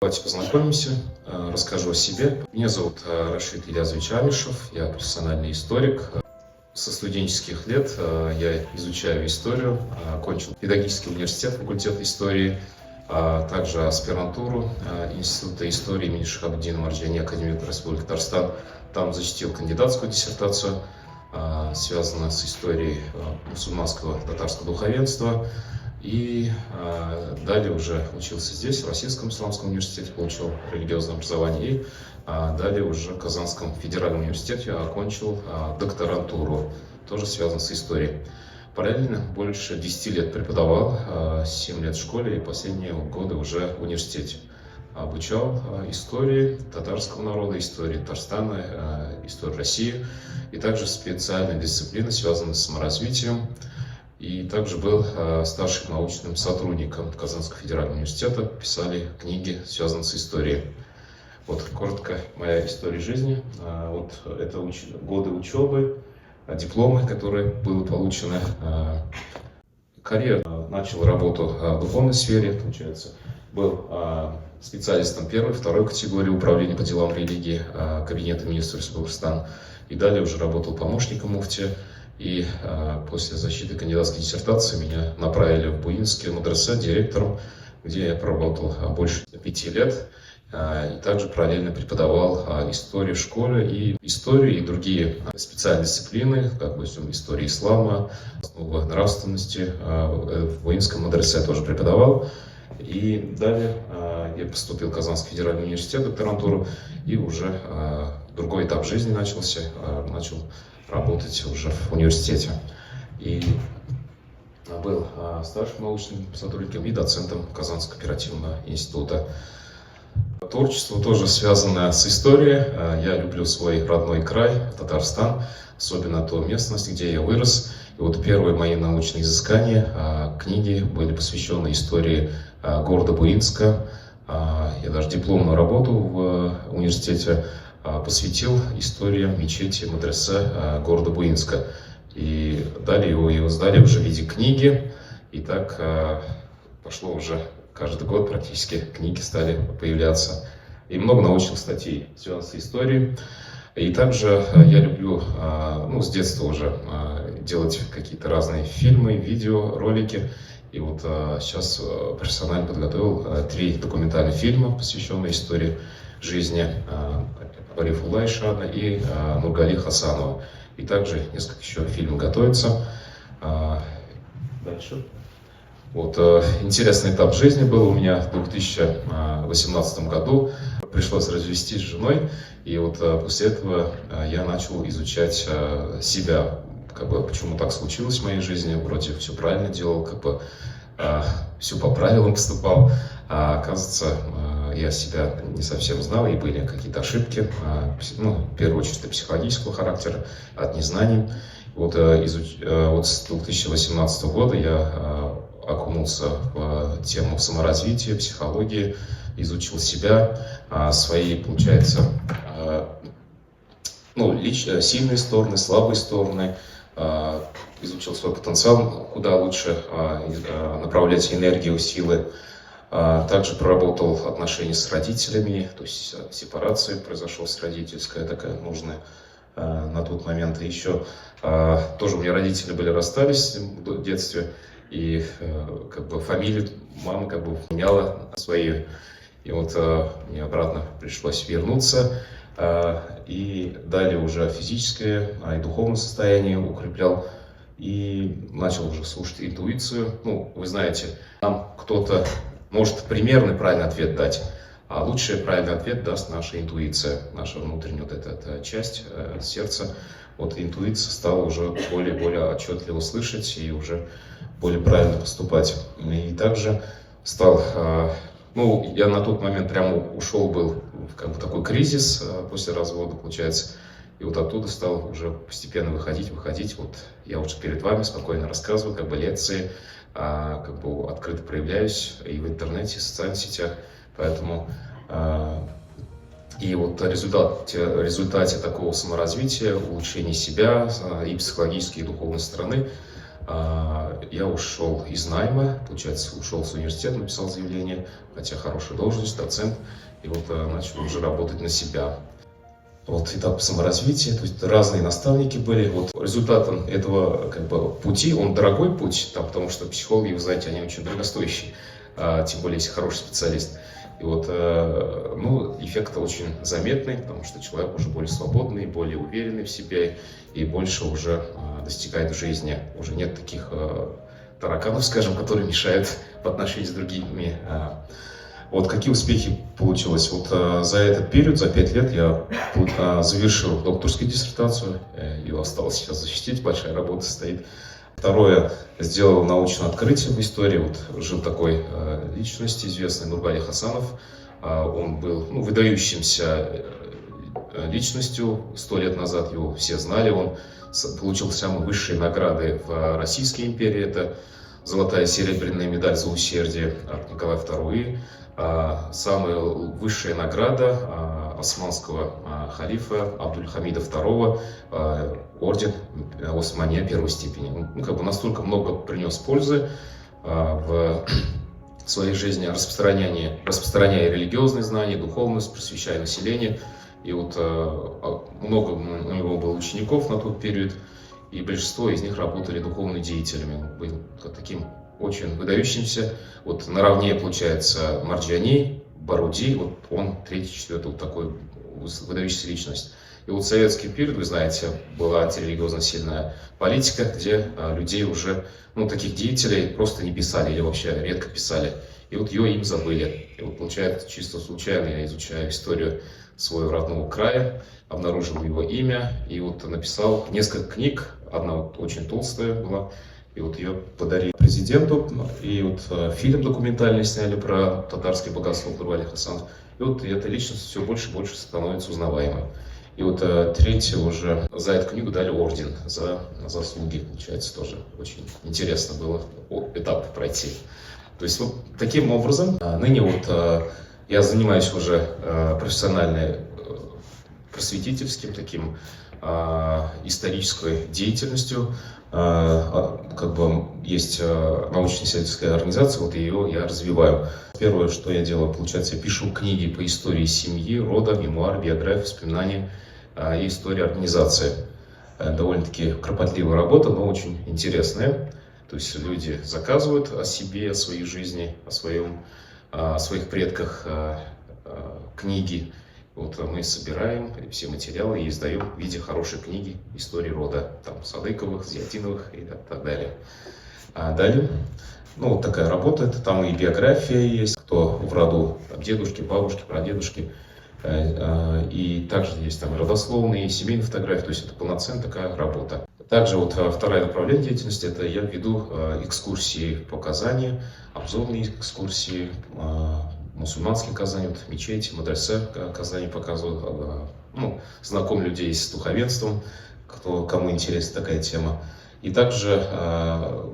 Давайте познакомимся, расскажу о себе. Меня зовут Рашид Ильязович Амишев, я профессиональный историк. Со студенческих лет я изучаю историю, окончил педагогический университет, факультет истории, также аспирантуру Института истории имени Шихабуддина Марджани, Академии Республики Татарстан. Там защитил кандидатскую диссертацию, связанную с историей мусульманского татарского духовенства. И далее уже учился здесь, в Российском исламском университете, получил религиозное образование. И далее уже в Казанском федеральном университете окончил докторантуру, тоже связанную с историей. Параллельно больше 10 лет преподавал, 7 лет в школе и последние годы уже в университете. Обучал истории татарского народа, истории Татарстана, истории России и также специальные дисциплины, связанные с саморазвитием. И также был старшим научным сотрудником Казанского федерального университета, писали книги, связанные с историей. Вот коротко моя история жизни. Вот это годы учебы, дипломы, которые были получены. Карьера. Начал работу в духовной сфере, получается. Был специалистом первой, второй категории управления по делам религии Кабинета министров Республики Татарстан. И далее уже работал помощником муфтия. И после защиты кандидатской диссертации меня направили в Буинский мадресе директором, где я проработал больше 5 лет. И также параллельно преподавал историю в школе, и историю, и другие специальные дисциплины, как бы история ислама, основы нравственности. В Буинском мадресе тоже преподавал. И далее я поступил в Казанский федеральный университет, докторантуру, и уже другой этап жизни начался, начал работать уже в университете. И был старшим научным сотрудником и доцентом Казанского оперативного института. Творчество тоже связано с историей. Я люблю свой родной край, Татарстан, особенно ту местность, где я вырос. И вот первые мои научные изыскания, книги были посвящены истории города Буинска. Я даже дипломную работу в университете посвятил истории мечети мадресе города Буинска. И далее его издали уже в виде книги. И так пошло уже каждый год практически книги стали появляться. И много научных статей, связанных с историей. И также я люблю, с детства уже делать какие-то разные фильмы, видео, ролики. И вот сейчас профессионально подготовил 3 документальных фильма, посвященные истории жизни Арифулла Ишана и Нургали Хасанова. И также несколько еще фильмов готовятся. Дальше. Вот интересный этап жизни был у меня в 2018 году. Пришлось развестись с женой. И вот после этого я начал изучать себя. Почему так случилось в моей жизни. Вроде все правильно делал, все по правилам поступал. А оказывается, я себя не совсем знал, и были какие-то ошибки, в первую очередь психологического характера, от незнаний. Вот с 2018 года я окунулся в тему саморазвития, психологии, изучил себя, свои, получается, сильные стороны, слабые стороны, изучил свой потенциал, куда лучше направлять энергию, силы. Также проработал отношения с родителями, то есть сепарация произошла с родительская, такая нужная на тот момент. И еще тоже у меня родители расстались в детстве, и фамилию мама меняла свою. И вот мне обратно пришлось вернуться. И далее уже физическое и духовное состояние укреплял. И начал уже слушать интуицию. Вы знаете, нам кто-то может примерный правильный ответ дать, а лучший правильный ответ даст наша интуиция, наша внутренняя эта часть сердца. Вот интуиция стала уже более отчетливо слышать и уже более правильно поступать. И также стал, я на тот момент прямо ушел был в такой кризис после развода, получается. И вот оттуда стал уже постепенно выходить. Вот я уже перед вами спокойно рассказываю, лекции, открыто проявляюсь и в интернете, и в социальных сетях. Поэтому и вот в результате такого саморазвития, улучшения себя и психологической, и духовной стороны, Я ушел из найма, получается, ушел с университета, написал заявление, хотя хорошая должность, доцент, и вот начал уже работать на себя. Вот этап саморазвития, то есть разные наставники были. Вот результатом этого пути, он дорогой путь, потому что психологи, вы знаете, они очень дорогостоящие, тем более если хороший специалист. И вот, эффект очень заметный, потому что человек уже более свободный, более уверенный в себе и больше уже достигает в жизни. Уже нет таких тараканов, скажем, которые мешают в отношении с другими. Вот какие успехи получилось? Вот за этот период, за 5 лет я завершил докторскую диссертацию, ее осталось сейчас защитить, большая работа стоит. Второе, сделал научное открытие в истории. Вот жил такой личность известный, Нургали Хасанов. Он был выдающимся личностью. 100 лет назад его все знали. Он получил самые высшие награды в Российской империи. Это золотая и серебряная медаль за усердие от Николая II. Самая высшая награда османского халифа Абдуль-Хамида II, орден Османия первой степени. Настолько много принес пользы в своей жизни, распространяя религиозные знания, духовность, просвещая население. И вот много у него было учеников на тот период, и большинство из них работали духовными деятелями. Он был таким очень выдающимся. Вот наравне, получается, Марджани, Баруди, вот он третий, четвертый, вот такой выдающаяся личность. И вот в советский период, вы знаете, была антирелигиозно сильная политика, где людей уже, таких деятелей просто не писали или вообще редко писали. И вот ее им забыли. И вот получается, чисто случайно я изучаю историю своего родного края, обнаружил его имя и вот написал несколько книг. Одна вот очень толстая была. И вот ее подарили президенту, и вот фильм документальный сняли про татарский богослов Нургали Хасанов. И вот эта личность все больше и больше становится узнаваемой. И вот третье уже за эту книгу дали орден за заслуги, получается, тоже очень интересно было этап пройти. То есть вот таким образом, ныне вот я занимаюсь уже профессиональной просветительским таким исторической деятельностью. Есть научно-исследовательская организация, вот ее я развиваю. Первое, что я делаю, получается, я пишу книги по истории семьи, рода, мемуар, биографии, воспоминания и истории организации. Довольно-таки кропотливая работа, но очень интересная. То есть люди заказывают о себе, о своей жизни, о своих предках книги. Вот мы собираем все материалы и издаем в виде хорошей книги истории рода, там, Садыковых, Зиятиновых и так далее. Далее, вот такая работа, это там и биография есть, кто в роду, там, дедушки, бабушки, прадедушки, и также есть там родословные, и семейные фотографии, то есть это полноценная такая работа. Также вот второе направление деятельности, это я веду экскурсии по Казани, обзорные экскурсии, мусульманские Казани, вот, мечети, мадресе Казани показывают, знакомлю людей с духовенством, кому интересна такая тема. И также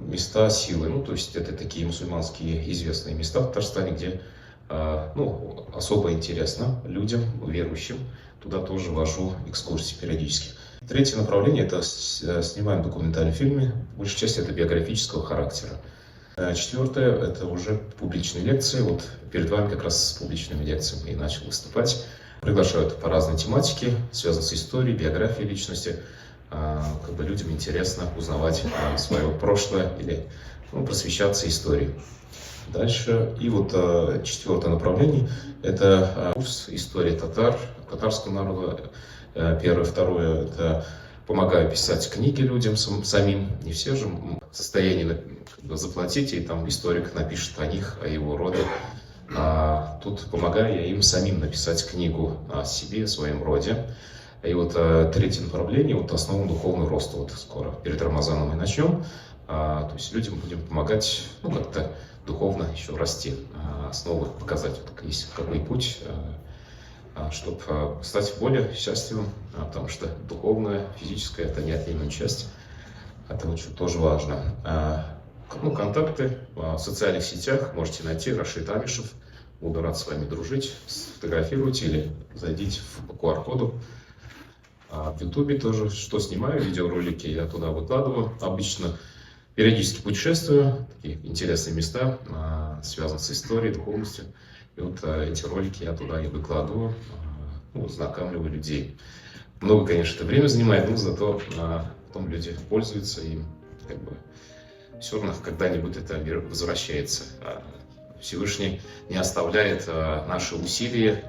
места силы, то есть это такие мусульманские известные места в Татарстане, где особо интересно людям, верующим, туда тоже вожу экскурсии периодически. Третье направление – это снимаем документальные фильмы, большей части это биографического характера. Четвертое – это уже публичные лекции. Вот перед вами как раз с публичными лекциями и начал выступать. Приглашают по разной тематике, связанной с историей, биографией личности. Людям интересно узнавать свое прошлое или просвещаться историей. Дальше. И вот четвертое направление – это курс истории татарского народа. Первое. Второе – это помогаю писать книги людям самим. Не все же в состоянии заплатить, и там историк напишет о них, о его роде. Тут помогаю я им самим написать книгу о себе, о своем роде. И вот третье направление, вот основу духовного роста. Вот скоро перед Рамазаном мы начнем. То есть людям будем помогать, как-то духовно еще расти, основы показать, вот есть какой путь, чтобы стать более счастливым, потому что духовное, физическое – это неотъемлемая часть, это очень тоже важно. Контакты в социальных сетях можете найти Рашид Амишев, буду рад с вами дружить, сфотографируйте или зайдите по QR-коду. В Ютубе тоже, что снимаю, видеоролики я туда выкладываю обычно. Периодически путешествую, такие интересные места, связанные с историей, духовностью. И вот эти ролики я туда и выкладываю, ну, знакомлю людей. Много, конечно, это время занимает, но зато потом люди пользуются им, как бы все равно когда-нибудь это возвращается. Всевышний не оставляет наши усилия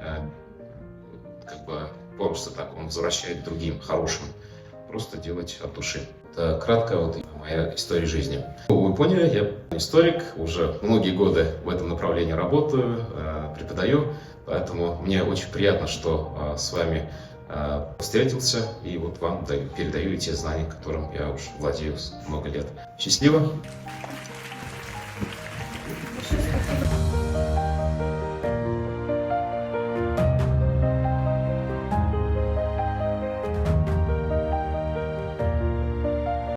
как бы просто так, он возвращает другим, хорошим. Просто делать от души. Это кратко вот моя история жизни. Вы поняли, я историк, уже многие годы в этом направлении работаю, преподаю, поэтому мне очень приятно, что с вами встретился и вот вам передаю те знания, которым я уже владею много лет. Счастливо!